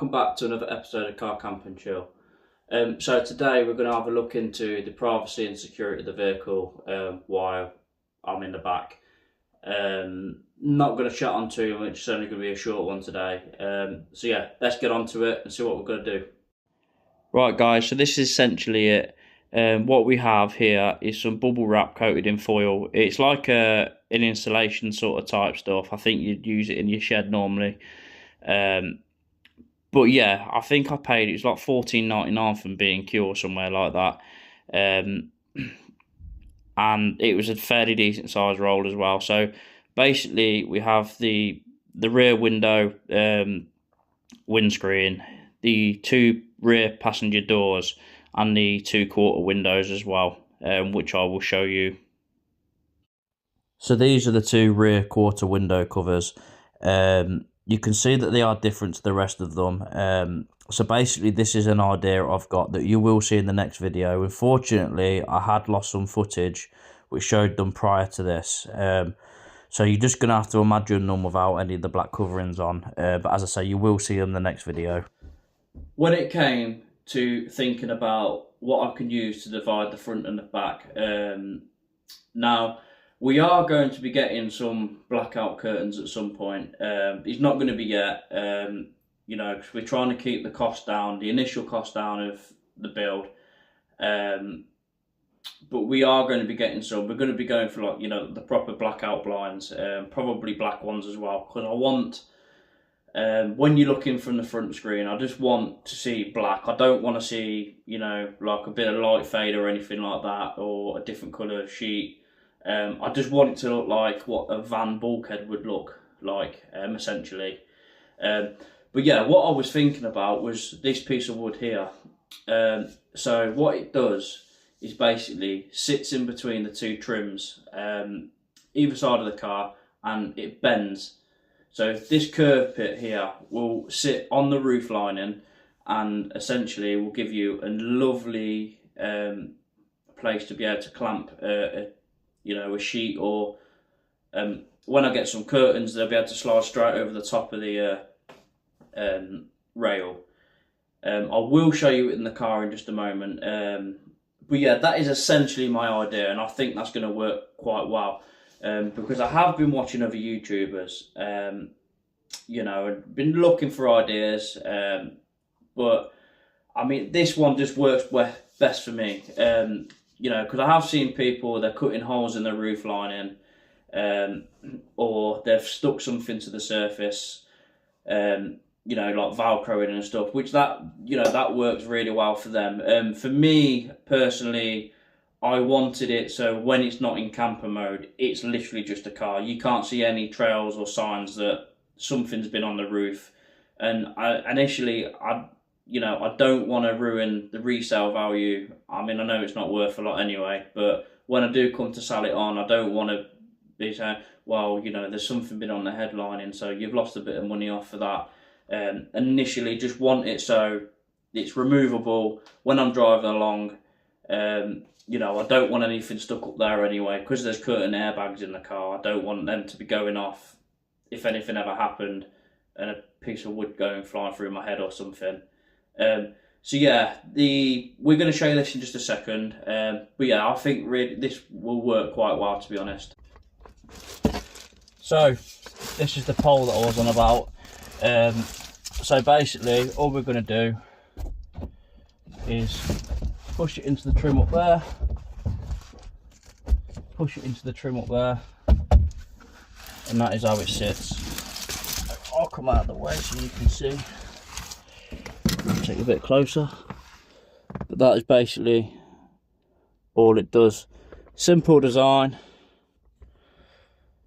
welcome back to another episode of Car Camp and Chill. So today we're going to have a look into the privacy and security of the vehicle while I'm in the back. Not going to chat on too much, it's only going to be a short one today. So yeah, let's get on to it and see what we're going to do. Right guys, so this is essentially it. What we have here is some bubble wrap coated in foil. It's like an insulation sort of type stuff. I think you'd use it in your shed normally. But yeah, I think I paid, it was like $14.99 from B&Q or somewhere like that. And it was a fairly decent size roll as well. So basically we have the rear window windscreen, the two rear passenger doors, and the 2/4 windows as well, which I will show you. So these are the two rear quarter window covers. You can see that they are different to the rest of them. So basically this is an idea I've got that you will see in the next video. Unfortunately, I had lost some footage which showed them prior to this. So you're just going to have to imagine them without any of the black coverings on. But as I say, you will see them in the next video. When it came to thinking about what I can use to divide the front and the back, now we are going to be getting some blackout curtains at some point. It's not going to be yet, you know, because we're trying to keep the cost down, the initial cost down of the build. But we are going to be getting some. We're going to be going for, like, you know, the proper blackout blinds, probably black ones as well, because I want, when you're looking from the front screen, I just want to see black. I don't want to see, you know, like a bit of light fade or anything like that, or a different colour sheet. I just want it to look like what a van bulkhead would look like, essentially. But yeah, what I was thinking about was this piece of wood here. So what it does is basically sits in between the two trims, either side of the car, and it bends. So this curved bit here will sit on the roof lining and essentially will give you a lovely place to be able to clamp you know, a sheet, or when I get some curtains, they'll be able to slide straight over the top of the rail. I will show you it in the car in just a moment. But yeah, that is essentially my idea, and I think that's going to work quite well. Because I have been watching other YouTubers, you know, and been looking for ideas, but I mean, this one just works best for me. You know, because I have seen people, they're cutting holes in the roof lining, or they've stuck something to the surface, you know, like Velcroing and stuff, which that, you know, that works really well for them. For me, personally, I wanted it so when it's not in camper mode, it's literally just a car. You can't see any trails or signs that something's been on the roof. And you know, I don't want to ruin the resale value. I mean, I know it's not worth a lot anyway, but when I do come to sell it on, I don't want to be saying, well, you know, there's something been on the headlining, so you've lost a bit of money off of that. Initially, just want it so it's removable when I'm driving along. You know, I don't want anything stuck up there anyway, because there's curtain airbags in the car. I don't want them to be going off if anything ever happened and a piece of wood going flying through my head or something. So yeah, we're going to show you this in just a second. But yeah, I think really this will work quite well, to be honest. So this is the pole that I was on about. So basically, all we're going to do is push it into the trim up there, push it into the trim up there, and that is how it sits. I'll come out of the way so you can see. Take a bit closer, but that is basically all it does. Simple design,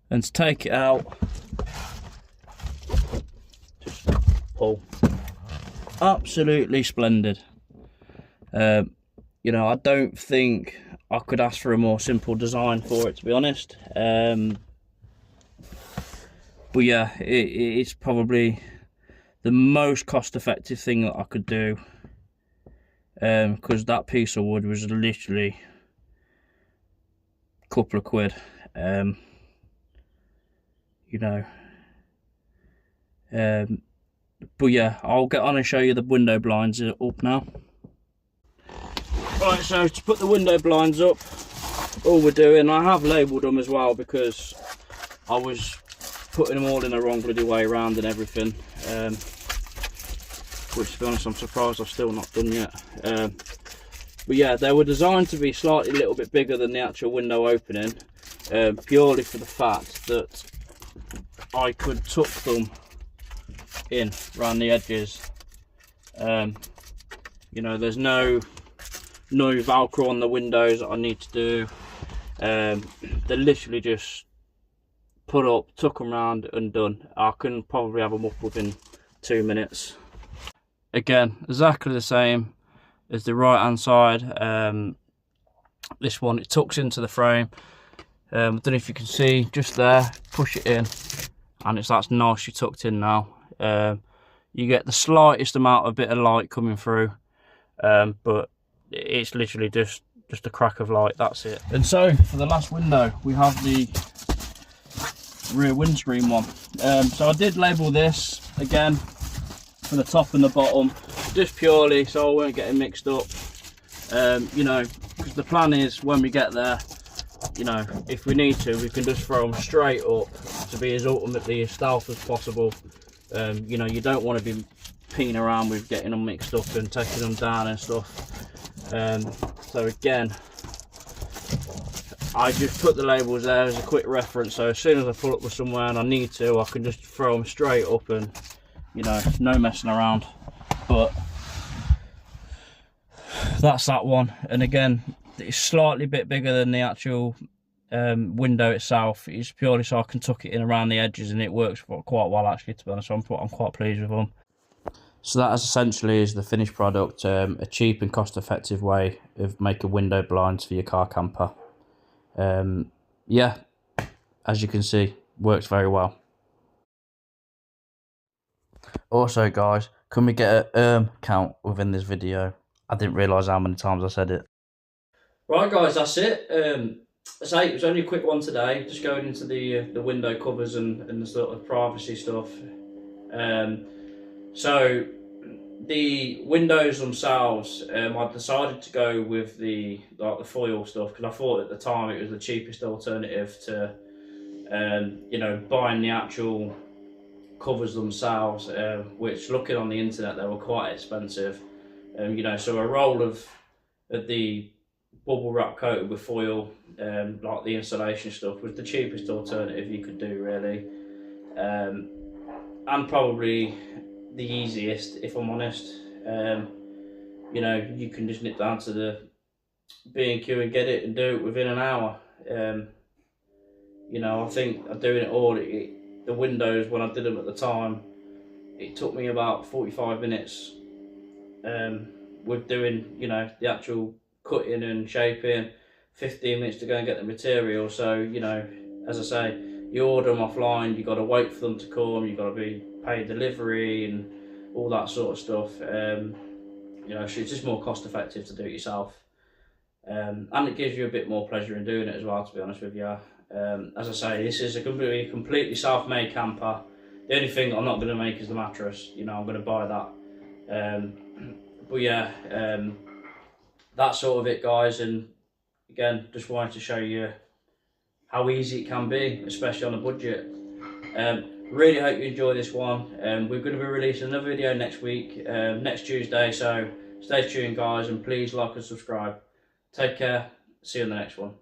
and to take it out, just pull. Absolutely splendid. You know, I don't think I could ask for a more simple design for it, to be honest. But yeah, it's probably the most cost-effective thing that I could do, because that piece of wood was literally a couple of quid. You know, But yeah, I'll get on and show you the window blinds up now. Right, so to put the window blinds up, all we're doing, I have labelled them as well because I was putting them all in the wrong bloody way around and everything. Which, to be honest, I'm surprised I've still not done yet. But yeah, they were designed to be slightly a little bit bigger than the actual window opening, purely for the fact that I could tuck them in around the edges. You know, there's no Velcro on the windows that I need to do. They're literally just put up, tuck them around and done. I can probably have them up within 2 minutes. Again, exactly the same as the right hand side. This one, it tucks into the frame. I don't know if you can see, just there, push it in, and that's nicely tucked in now. You get the slightest amount of bit of light coming through, but it's literally just a crack of light, that's it. And so for the last window, we have the rear windscreen one. So I did label this again for the top and the bottom, just purely so I won't get it mixed up. You know, because the plan is when we get there, you know, if we need to, we can just throw them straight up to be as ultimately as stealth as possible. You know, you don't want to be peeing around with getting them mixed up and taking them down and stuff. So again, I just put the labels there as a quick reference, so as soon as I pull up with somewhere and I need to, I can just throw them straight up and, you know, no messing around. But that's that one. And again, it's slightly bit bigger than the actual window itself. It's purely so I can tuck it in around the edges, and it works for quite well actually, to be honest. So I'm quite pleased with them. So that essentially is the finished product, a cheap and cost-effective way of making window blinds for your car camper. Yeah, as you can see, works very well. Also guys, can we get a count within this video? I didn't realise how many times I said it. Right guys, that's it. It was only a quick one today, just going into the window covers and the sort of privacy stuff. So the windows themselves, I decided to go with the foil stuff because I thought at the time it was the cheapest alternative to you know, buying the actual covers themselves, which, looking on the internet, they were quite expensive. You know, so a roll of the bubble wrap coated with foil, like the insulation stuff, was the cheapest alternative you could do, really, and probably the easiest, if I'm honest. You know, you can just nip down to the B&Q and get it and do it within an hour. You know, I think doing it all, the windows, when I did them at the time, it took me about 45 minutes with doing, you know, the actual cutting and shaping, 15 minutes to go and get the material. So, you know, as I say, you order them offline, you've got to wait for them to come, you've got to be paid delivery and all that sort of stuff. You know, so it's just more cost effective to do it yourself. And it gives you a bit more pleasure in doing it as well, to be honest with you. As I say, this is a completely self-made camper. The only thing I'm not going to make is the mattress. You know, I'm going to buy that. But yeah, that's sort of it, guys. And again, just wanted to show you how easy it can be, especially on a budget. Really hope you enjoy this one. We're going to be releasing another video next week, next Tuesday. So stay tuned, guys, and please like and subscribe. Take care. See you in the next one.